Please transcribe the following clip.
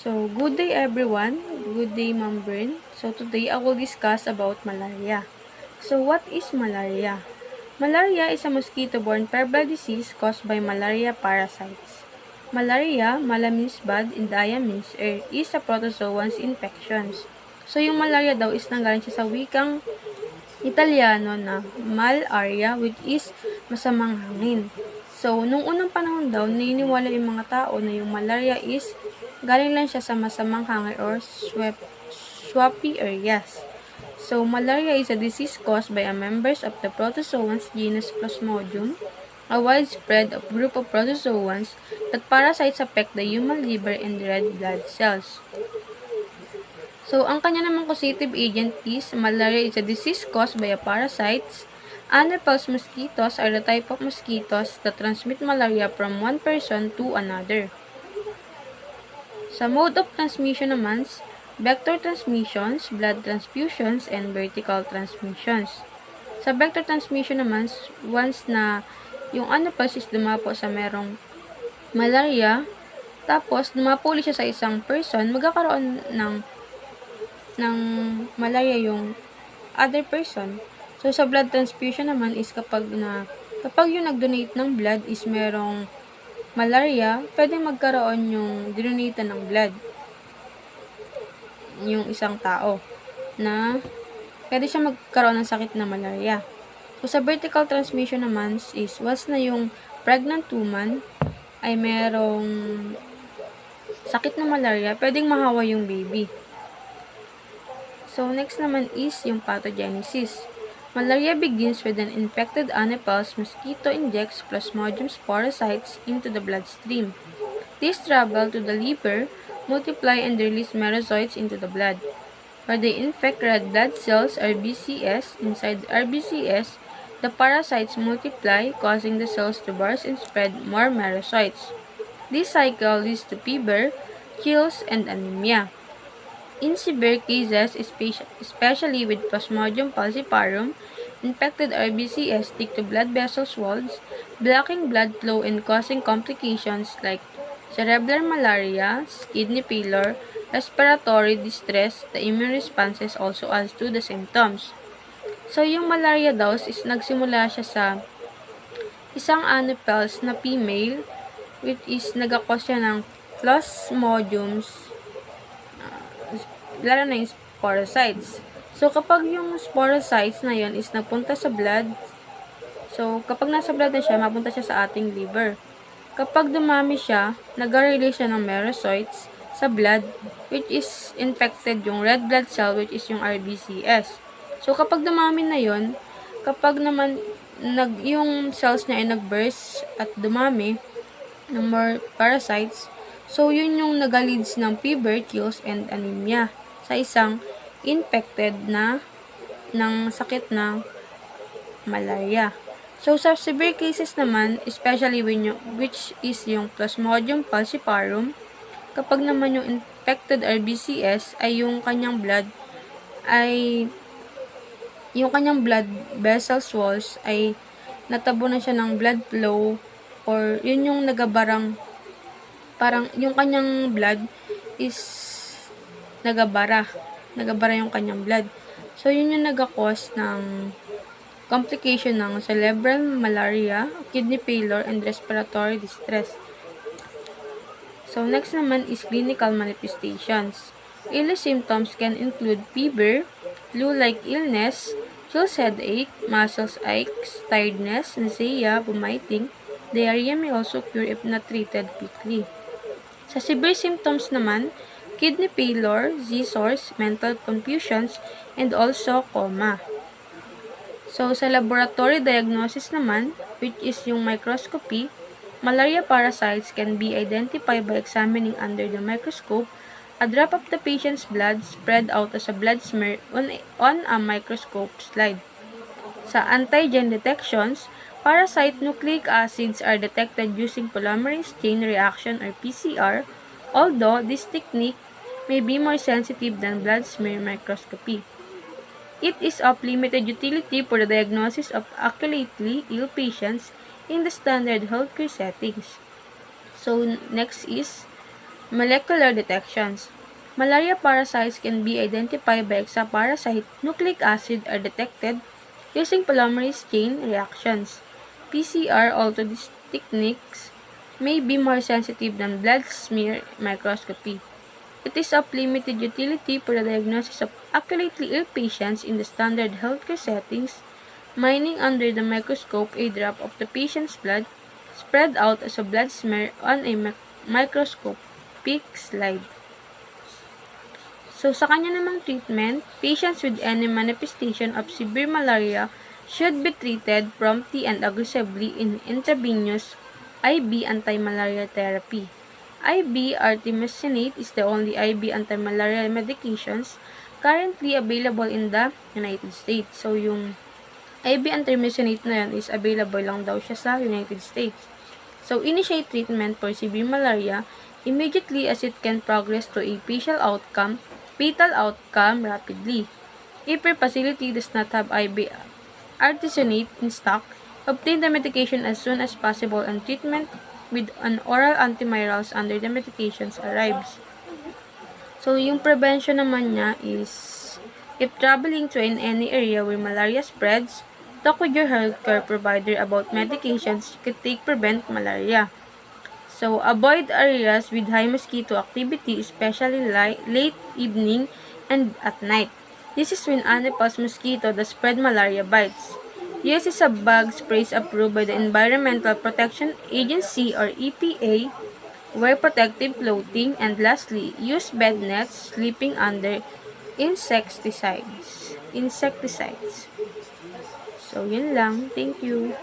So, good day everyone. Good day, Ma'am Bern. So, today I will discuss about malaria. So, what is malaria? Malaria is a mosquito-borne febrile disease caused by malaria parasites. Malaria, mala means bad and dia means air, is a protozoans infections. So, yung malaria daw is nanggaling siya sa wikang Italiano na malaria which is masamang hangin. So, nung unang panahon daw, naniniwala yung mga tao na yung malaria is galing lang siya sa masamang hangin or swampy areas. So, malaria is a disease caused by a members of the protozoans genus Plasmodium, a widespread group of protozoans that parasites affect the human liver and red blood cells. So, ang kanya namang causative agent is malaria is a disease caused by a parasites. Anopheles mosquitoes are the type of mosquitoes that transmit malaria from one person to another. Sa mode of transmission naman, vector transmissions, blood transfusions, and vertical transmissions. Sa vector transmission naman, once na yung anopheles is dumapo sa merong malaria, tapos dumapo ulit siya sa isang person, magkakaroon ng malaria yung other person. So, sa blood transfusion naman is kapag yung nag-donate ng blood is merong malaria, pwede magkaroon yung dinonate ng blood yung isang tao na pwede siya magkaroon ng sakit na malaria. So, sa vertical transmission naman is once na yung pregnant woman ay merong sakit na malaria, pwedeng mahawa yung baby. So, next naman is yung pathogenesis. Malaria begins with an infected anopheles mosquito injects Plasmodium sporocytes into the bloodstream. These travel to the liver, multiply and release merozoites into the blood, where they infect red blood cells RBCS. Inside the RBCS, the parasites multiply, causing the cells to burst and spread more merozoites. This cycle leads to fever, chills, and anemia. In severe cases, especially with Plasmodium falciparum, infected RBCs stick to blood vessel walls, blocking blood flow and causing complications like cerebral malaria, kidney failure, respiratory distress. The immune responses also adds to the symptoms. So, yung malaria daw is nagsimula siya sa isang anopheles na female, which is nagakos siya ng Plasmodiums, lalo na yung sporocytes. So, kapag yung sporocytes na yun is nagpunta sa blood, so, kapag nasa blood na siya, mapunta siya sa ating liver. Kapag dumami siya, nag-release siya ng merozoites sa blood, which is infected yung red blood cell, which is yung RBCS. So, kapag dumami na yun, kapag naman yung cells niya ay nag-burst at dumami ng more parasites, so, yun yung nag-leads ng fever, chills, and anemia sa isang infected na ng sakit na malaria. So, sa severe cases naman, especially which is yung Plasmodium falciparum, kapag naman yung infected RBCS ay yung kanyang blood vessel walls ay natabo na siya ng blood flow, or yun yung nagabarang, parang yung kanyang blood is nagabara yung kanyang blood. So, yun yung nagakos ng complication ng cerebral malaria, kidney failure, and respiratory distress. So, next naman is clinical manifestations. Early symptoms can include fever, flu-like illness, chills, headache, muscles aches, tiredness, nausea, vomiting. Diarrhea may also cure if not treated quickly. Sa severe symptoms naman, kidney failure, seizures, mental confusions, and also coma. So, sa laboratory diagnosis naman, which is yung microscopy, malaria parasites can be identified by examining under the microscope a drop of the patient's blood spread out as a blood smear on a microscope slide. Sa antigen detections, parasite nucleic acids are detected using polymerase chain reaction or PCR, although this technique may be more sensitive than blood smear microscopy. It is of limited utility for the diagnosis of acutely ill patients in the standard healthcare settings. So, next is Molecular detections. Malaria parasites can be identified by exaparasite nucleic acid are detected using polymerase chain reactions. PCR, although these techniques may be more sensitive than blood smear microscopy. It is of limited utility for the diagnosis of accurately ill patients in the standard healthcare settings. Mining under the microscope a drop of the patient's blood spread out as a blood smear on a microscopic slide. So, sa kanya namang treatment, patients with any manifestation of severe malaria should be treated promptly and aggressively in intravenous IV anti-malaria therapy. IV artemisinin is the only IV anti-malaria medications currently available in the United States. So, yung IV artemisinin na yan is available lang daw siya sa United States. So, initiate treatment for severe malaria immediately as it can progress to a fatal outcome rapidly. If your facility does not have IV artesunate in stock, obtain the medication as soon as possible and treatment with an oral antivirals under the medications arrives. So, yung prevention naman niya is, if traveling to any area where malaria spreads, talk with your healthcare provider about medications you could take prevent malaria. So, avoid areas with high mosquito activity, especially late evening and at night. This is when Anopheles mosquito that spread malaria bites. Use is a bug sprays approved by the Environmental Protection Agency or EPA. Wear protective clothing, and lastly, use bed nets sleeping under insecticides. So, yun lang. Thank you.